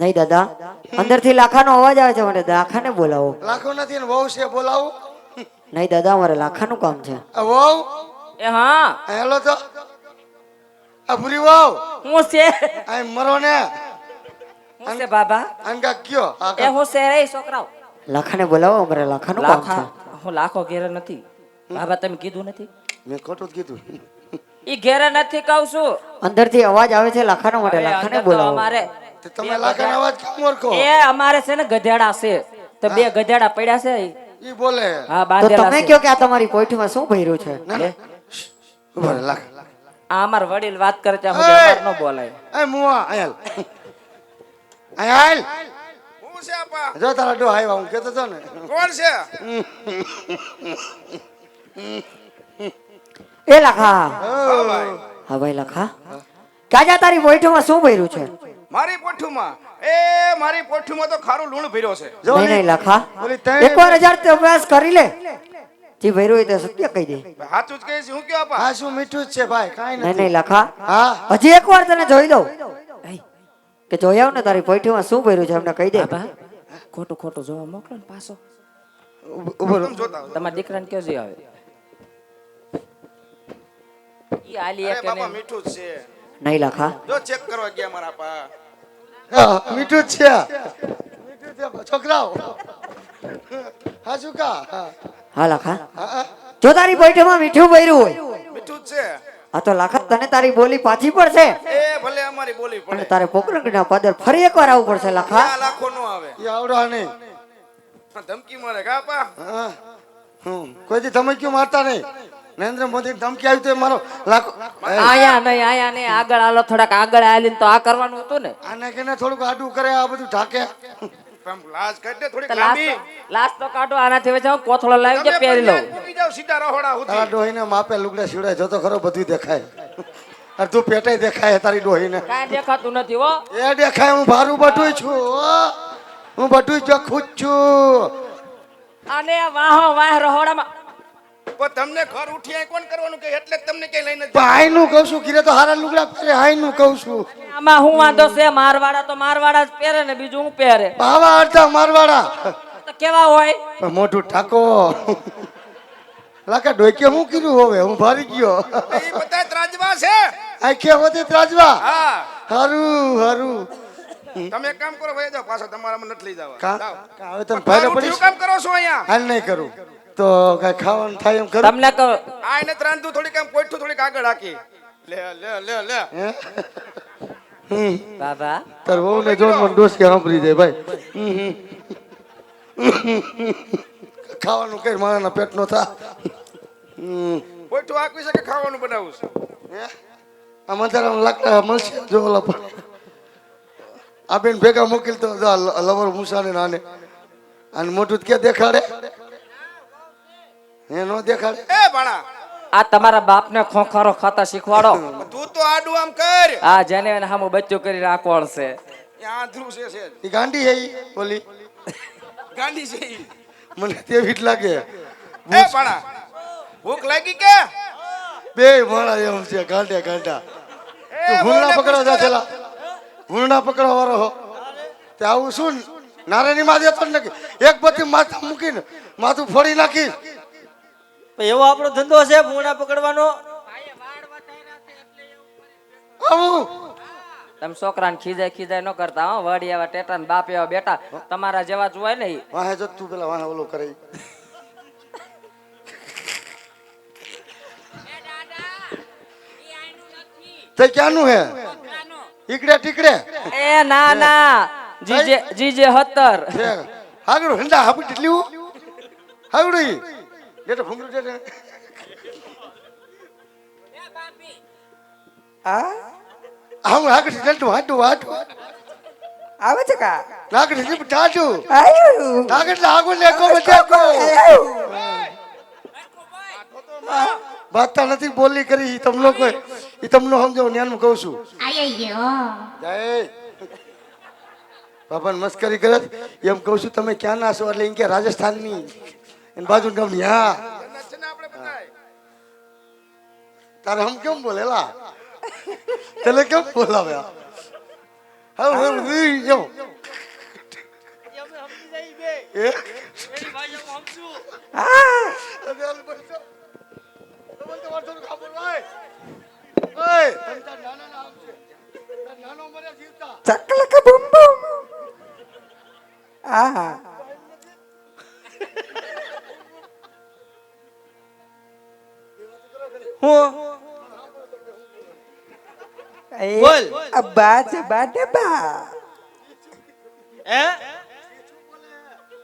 નહીં દાદા, અંદરથી લાખાનો અવાજ આવે છે, મને લાખાને બોલાવો. લાખો નથી ને વહુ છે, બોલાવું? નહીં દાદા, મારે લાખાનું કામ છે. આ વહુ એ હા હેલો તો આ ભૂરી વહુ હું છે આ મરો ને હું છે બાબા અંગા કયો એ હું છે રે છોકરાઓ લાખાને બોલાવો, મારે લાખાનું કામ છે. લાખા હું લાખો ઘેરે નથી બાબા, તમે કીધું નથી? મેં ખોટું જ કીધું. ઈ ઘેરે નથી કહું છું. અંદરથી અવાજ આવે છે લાખાનો, માટે લાખાને અંદર તો બોલાવો. અમારે તે તમે લાખાનો અવાજ કેમ ઓળખો? એ અમારે છે ને ગધેડા છે, તો બે ગધેડા પડ્યા છે. ઈ બોલે હા તો બાંધેલા તમે છે. કયો કે આ તમારી પોઈઠમાં શું ભર્યું છે? ના ના ઉભા રહે, લાખ આ અમાર વડીલ વાત કરે ત્યાં સુધી અમાર ન બોલાય. એ મુઆ આયલ આયલ હું છે આપા? જો તારા ડો આવ્યા, હું કહેતો તો ને. કોણ છે? એ લાખા, હા ભાઈ. હા ભાઈ લાખા, કાજા તારી પોઈઠમાં શું ભર્યું છે? મારી પોઠુમાં મારી પોઠુમાં તો ખારું લૂણ ભર્યો છે. જો નહીં નહીં લાખા, ઓલી ત્રણે- એકવાર હજાર તે અભ્યાસ કરી લે, જે ભર્યું હોય તે સત્ય કહી દે. સાચું જ કહીશ. હું કયો આપા? હા શું મીઠું જ છે ભાઈ, કાંઈ નહીં નથી. નહીં લાખા, હા હજી એકવાર તને જોઈ દઉં કે જોઈ આવ ને તારી પોઈઠમાં શું ભર્યું છે, અમને કહી દે. બાબા ખોટું ખોટું જોવા મોકલો ને પાછો. ઉભો રહો. તમે જોતા આવો. તમારા દીકરાને કયો જે આવે ઈ આલી અરે એક બાપા ને મીઠું જ છે. નહીં લાખા, જો ચેક કરવા ગયા મારા આપા. હા, મીઠું જ છે. મીઠું છે છોકરાઓ. હા શું કા હા હા લાખા, હા જો તારી પોઈઠમાં મીઠું ભર્યું હોય મીઠું જ છે. આ તો લાખા તને તારી બોલી પાછી પડશે, એ ભલે અમારી બોલી અને પડે. તારે પોકરણના પદર ફરી એકવાર આવવું પડશે લાખા. આ લાખો નો આવે. એ આવડા નહીં. ધમકી મારે કા આપા? હા કોઈ દી તમે ક્યું મારતા નહીં. નરેન્દ્ર મોદી ધમકી આવી તો એ મારો લાખો આયા નહીં આગળ હાલો, થોડાક આગળ આલીને તો આ કરવાનું હતું ને. આને કે ને થોડુંક આડું કરે, આ બધું ઢાકે. આમ લાજ કાઢ દે થોડીક તો લાંબી. લાસ્ટ તો કાઢો, આનાથી વચ્ચે હું કોથળો લાવી તમે દે પહેરી લઉં. પંચાયત મૂકી જાઓ સીધા રહોડા તારા સુધી. ડોહીને માપે લુગડા સીવડાય, જો તો ખરો બધું દેખાય. અડધું પેટાઈ દેખાય તારી ડોહીને. કાંઈ દેખાતું નથી હો. એ દેખાય, હું ભારું બટુય છું હો. હું બટુય ચોખ્ખું જ છું. અને વાહો વાહ રહોડામાં પણ તમને ઘર ઉઠી આય કોણ કરવાનું કે એટલે જ તમને કઈ લઈને પણ હાઈનું કહું છું, કીરે તો હારા લુગડા પહેરે, હાઈનું કહું છું. આમાં હું વાંધો છે? મારવાડા તો મારવાડા જ પહેરે ને, બીજું હું પહેરે બાવા અડધા મારવાડા તો કેવા હોય? પણ મોઢું ઠાકો. લાકા ડોક્યો હું કીધું હવે, હું ભારી ગયો. એ બધા ત્રાજવા છે. આખે હોતી ત્રાજવા. હા હારું હારું. તમે એક કામ કરો, ભાઈ જાઓ પાછો, તમારામાં નથી લઈ જવા. કા જાઓ. કા હવે તમે ઘર ભારે ઉઠીનું પડીશ. કામ કરો છો અહીંયા? હાલ નહીં કરું તો કઈ ખાવાનું થાય એમ કરું. તમને કહું આ એને ત્રાંધું થોડીક આમ કોઈઠું થોડીક આગળ હાકી. લે લે લે લે. હે? બાબા તાર વહુ ને જોન મને ડોસ કે સાંભળી જાય ભાઈ. ખાવાનું કઈ મારાના પેટ નો થા. કોઈઠું હાકવી છે કે ખાવાનું બનાવું છે? આ મંદારા લાકડા મળશે જો ઓલા પર. આ બેન ભેગા મોકલ તો લવર મુસાને નાને અને મોટું કે દેખાડે એ નો દેખાડે. એ ભાણા આ તમારા બાપને ખોખારો ખાતા શીખવાડો. તું તો આડું આમ કર. આ જેને એને હામું બચ્ચું કરી રાખવાણ છે. ત્યાં આંધળું છે છે. એ ગાંડી હે ઈ ઓલી ગાંડી છે ઈ. મને તેવી જ લાગે. એ ભાણા ભૂખ લાગી કે? બે માણા એમ છે ગાંડા ગાંડા. તું ભૂંડા પકડવા જા છેલા, ભૂંડા પકડવા વાળો હો. તે આવું શું નારાયણી માં દેતો ને એક બધી માથું મૂકીને માથું ફોડી નાખી. એવો આપણો ધંધો છે ભૂંડા પકડવાનો. આવું તમે છોકરાને ખીજાય ન કરતા હો. વડી એવા ટેટા ને બાપ એવા બેટા તમારા જેવા જ હોય ને ઈ. વાહે જો તું પેલા વાહે ઓલો કરે. તે ક્યાંનું હે? ઈકડે ટીકડે એ ના ના જીજે 17 છે. હાગડું હંડા હાબુ ટીટલીવું હાગડું ઈ જેટો ભૂંગળું છે ને. આમ હાગડ ટેટું હાટું હાટું આવે છે કા નાગડ જીપ ટાટું આયું નાગડ લાગુ ને કો બચે કો વાતતા નથી બોલી કરી ઈ તમ લોકો ઈ તમને સમજો ન્યાનું કહું છું. જય બાપા મસ્કરી કરે એમ કહું છું. તમે ક્યાં ના છો એટલે એમ કે રાજસ્થાનની એની બાજુ ગામની. હા છે ને આપણે બધાય. તારે હમ કેમ બોલેલા તને કેમ બોલાવ્યા? હવે જો અમે સમજી જઈએ બે એ એની ભાષામાં સમજું અરે હાલ બસ તમે તો વાતો ખબર ભાઈ ઓય તમે તાર નાના ના આવશે તાર નાનો મરે જીવતા ચકલક બુમ બુમ આહા હું બોલ. અબ્બા જબા ડબા હે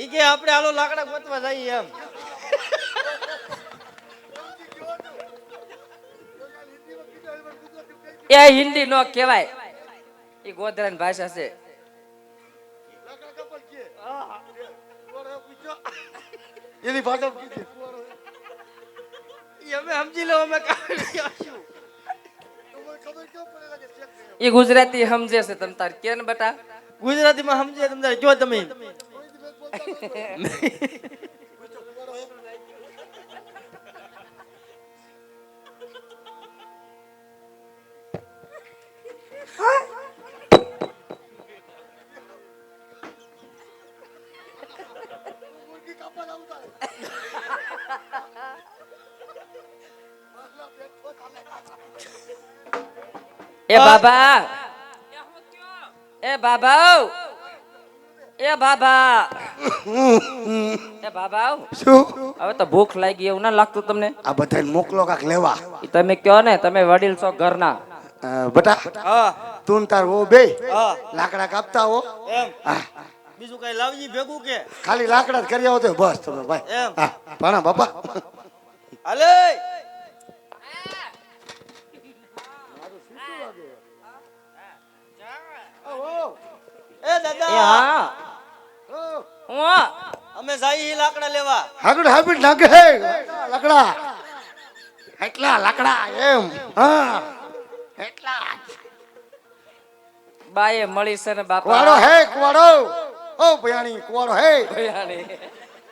ઈ કે આપણે હાલો લાકડા ગોતવા જઈએ એમ એ હિન્દી નો કહેવાય, એ ગોધરાની ભાષા છે. એની ભાષા કીધી ઈ અમે સમજી લો અમે કાઢી આશું ખબર કેમ પડે લાગે ચેક એ ગુજરાતી સમજે છે તમ તાર કે ને બેટા. ગુજરાતીમાં સમજે તમને જો તમે મુર્ગી કાપા લાવતા એ બાબા, એ બાબા, એ બાબા, એ બાબા, શું હવે તો ભૂખ લાગી એવું ના લાગતું તમને? આ બધાને મોકલો કાક લેવા ઈ તમે કયો ને, તમે વડીલ છો ઘરના. બટા હા તું તાર વો બે હા લાકડા કાપતા હો એમ હા બીજું કઈ લાવજી ભેગું કે ખાલી લાકડા જ કરી આવો તો બસ તમે ભાઈ એમ હા ભણા બાપા હાલે એ એ દાદા હા, હું અમે જઈએ લાકડા લેવા હાગડ હાબીડ નાગે હે લાકડા એટલા લાકડા એમ હા એટલા બાએ મળી છે ને કુવાડો બાપા. હે કુવાડો ઓ ભયાણી કુવાડો હે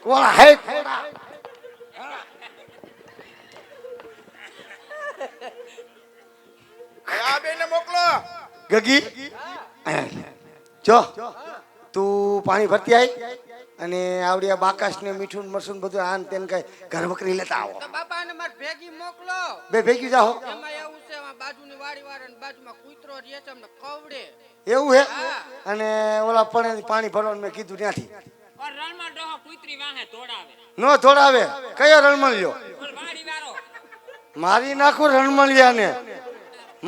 કુવાડા હે કુવાડા આ બેને મોકલો. ગગી જો તું પાણી ભરતી આવી અને આવડી આ બાકાશ ને મીઠું ને મરસું ને બધું આન તેન કઈ ઘર બકરી લેતા આવો બાપાને માર ભેગી મોકલો. બે ભેગી જાઓ એમાં એવું છે એમાં બાજુની વાડી વાળાની બાજુમાં કૂતરો રહે છે અમને ખવડે. એવું હે અને ઓલા પણ પાણી ભરવાનું મેં કીધું ત્યાંથી પણ રણમાં ડોહો કૂતરી વાહે તોડાવે. નો થોડાવે કયો રણમલ્યો પણ વાડી વાળો મારી નાખું રણમલિયાને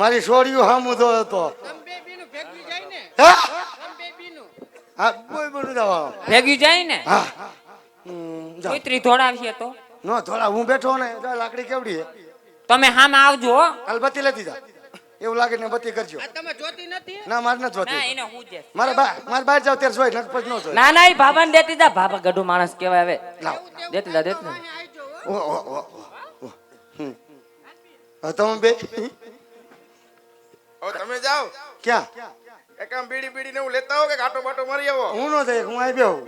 મારી છોડીઓ હામું તો હતો તમ બે બીનું ભેગવી જાય ને હા તમ બે બીનું હા બોય બોલું જવાનું ભેગી જાય ને હા જાઓ. કુતરી ધોડાવીએ તો નો થોડા હું બેઠો ને તો લાકડી કેવડી હે તમે હામે આવજો હો. હાલ બત્તી લેતી જા એવું લાગે ને બત્તી કરજો આ તમે જોતી નથી. ના મારે નથી ના જોતી એને હું દે. મારે બહાર જાવ ત્યારે જોઈ નથી પછી ન જોઈ ના ના, એ બાબાને દેતી જા. બાબા ગઢું માણસ કહેવાય. હવે લાવ દેતી જા, દેતી જા. વાહે આવજો હો. ઓ ઓ ઓ હવે તમે બે હવે તમે જાઓ. ક્યાં એક આમ બીડી બીડી ને હું લેતા આવો કે ઘાટો બાટો મારી આવો. હું નો થાય હું આવી બેહું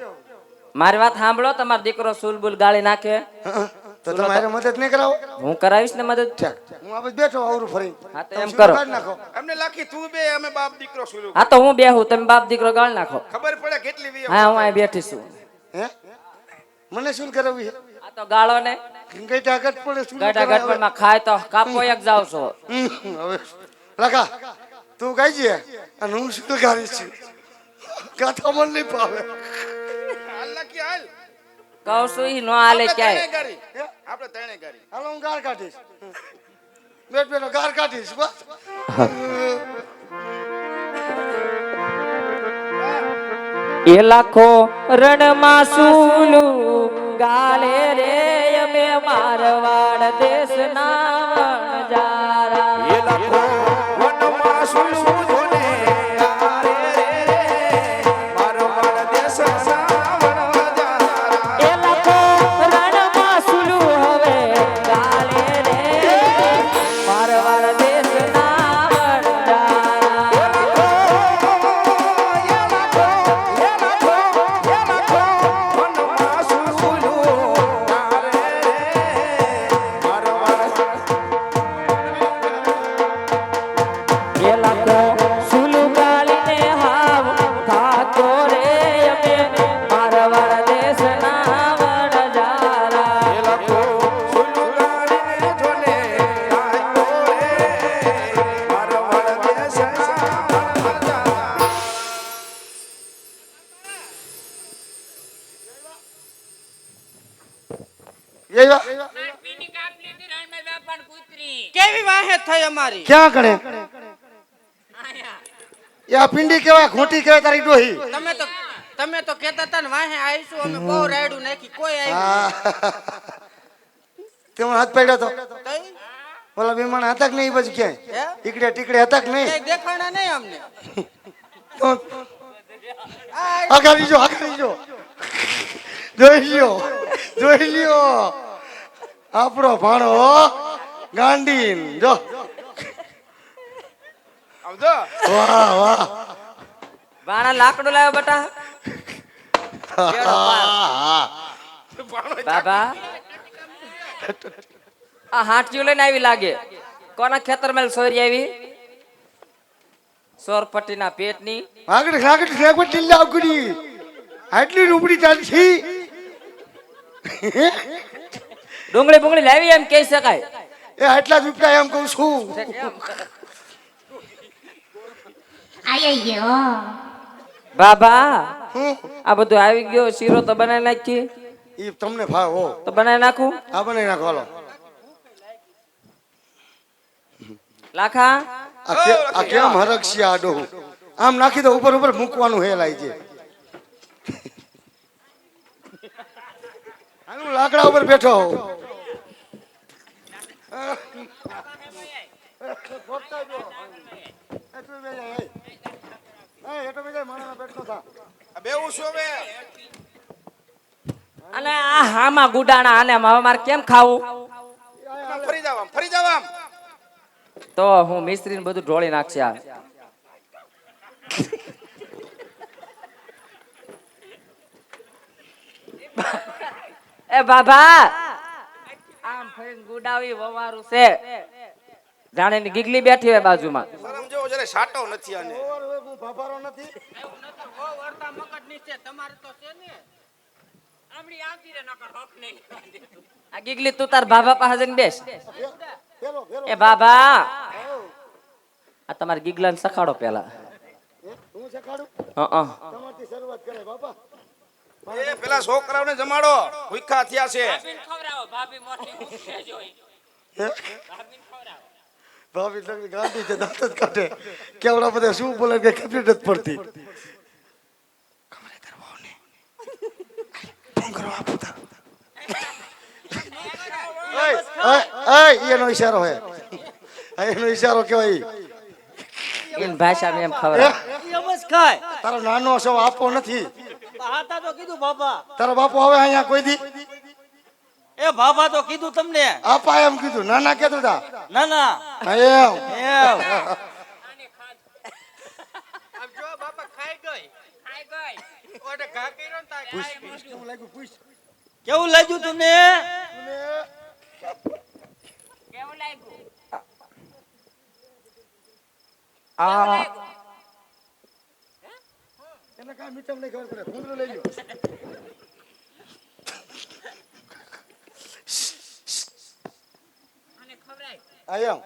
મારી વાત સાંભળો. તમારો દીકરો સુલબુલ ગાળી નાખે, તો તમારે મદદ નહીં કરાવો હું કરાવીશ ને મદદ. હું આ બધું બેઠો આવરું ફરી હા તો તમે એમ સીધું કરો. કાઢી નાખો અમને લાખી તું બે અમે બાપ દીકરો સુલું. હા તો હું બેહું, તમે બાપ દીકરો ગાળ નાખો. ખબર પડે કેટલી વી હા હું અહીં બેઠી છું. હે મને શું કરાવી આ તો ગાળો ને ગઈટા ગટ પડે શું ગાડા ગટપણમાં ખાય તો કાપો એક જાવ છો. હવે લગા તું કઈ છે અને હું શું ગાડી છું ગાથા મન નહીં પાવે હાલ નાખી હાલ. કહું છું ઈ નો હાલે આપણે ક્યાંય. ત્રણેય ગાડી. આપણે ત્રણેય ગાડી. હાલો હું ગાર કાઢીશ બેઠ બેઠો ગાર કાઢીશ બસ એ લાખો રણમાં સુલું ગાલે રે અમે મારવાડ દેશના વણજારા. એ લાખો વનમાં સુલું જોને તારે રે મારવાડ દેશ સાવણ એ લાખો રણમાં સુલું હવે ગાલે રે મારવાડ દેશના વણજારા. એ લાખો કેવી વાહે થઈ અમારી ક્યાં કરે એ આ પિંડી કહેવાય ઘોટી કહેવાય તારી ડોહી તમે તો કહેતા હતા ને વાહે આવીશું અમે બહુ રાયડું નાખી કોઈ આવ્યું હા તે હાથ પડ્યો તો નહીં. ઓલા વિમાન હતા કે નહીં એ બાજુ ક્યાંય હે? ઈકડે ટીકડે હતા કે નહીં ક્યાંય દેખાણા નહીં અમને આગાડી જો જોઈ લ્યો આપણો ભાણો ગાંડીન જો આવજો વાહ વાહ વાણા લાકડું લાવ્યો બટા બાબા આ હાંટિયું લઈને આવી લાગે કોના ખેતર મેલ સોરી આવી સોરપટ્ટીના પેટની આગળ ટીલ્લા આવકડી આટલી રૂપડી ચાલશી ડુંગળી બુંગળી લાવી એમ કહી શકાય એ આટલા જ ઉપડા એમ કહું છું બાબા હું આ બધું આવી ગયો શીરો તો બનાવી નાખી ઈ તમને ભાવ હો તો બનાવી નાખું આ બનાવી નાખો હાલો લાખા આ કેમ હરકશી આ ડોહું આમ નાખી દો ઉપર ઉપર મૂકવાનું હે લાઈ છે હાલું લાકડા ઉપર બેઠો હોઉં. આ બેવું છું હવે અને આ હામાં ગુડાણા આને હવે મારે કેમ ખાવું ફરી જાવ આમ તો હું મિસ્ત્રી ને બધું ઢોળી નાખશે આ એ બાબા આમ ફરીને ગુડાવી વવારું છે જાણે ની ગીગલી બેઠી હોય બાજુમાં શરમ જેવો જરે સાટો નથી આને બહુ વળતા મગજ નીચે તમારે તો છે ને આમડી આવતી રે નકર હક નહીં આ ગીગલી તું તાર બાબા પાસે જઈને બેસ એ બાબા આ તમારી ગીગલાને સખાડો પેલા હું શીખવાડું હા તમારથી શરૂઆત કરે બાપા એ પેલા છોકરાઓને જમાડો ભૂખ્યા થયા છે ખવરાવો ભાભી મોટી ઉઠે જોઈ ભાભી તમને ગાંધી છે દાંત જ કાઢે કેવડા બધા શું બોલે કે ખબર જ પડતી એનો ઈશારો હે એનો ઈશારો કેવાય એની ભાષામાં એમ ખબર એમ જ ખાય તારો નાનો છો આપો નથી હાતા તો કીધું બાપા તારો બાપુ આવે અહીંયા કોઈ દી એ બાપા તો કીધું તમને આપા એમ કીધું નાના કેતું તા ના ના એમ એમ આમ જો બાપા ખાઈ ગઈ ઓડે ઘા કર્યો ને તા ખાઈ ગઈ કેવું લાગ્યું તમને કેવું લાગ્યું આ એને કાંઈ મીઠમ નહીં ખબર પડે ફૂંદરો લઈ લ્યો અને ખવરાય આ એમ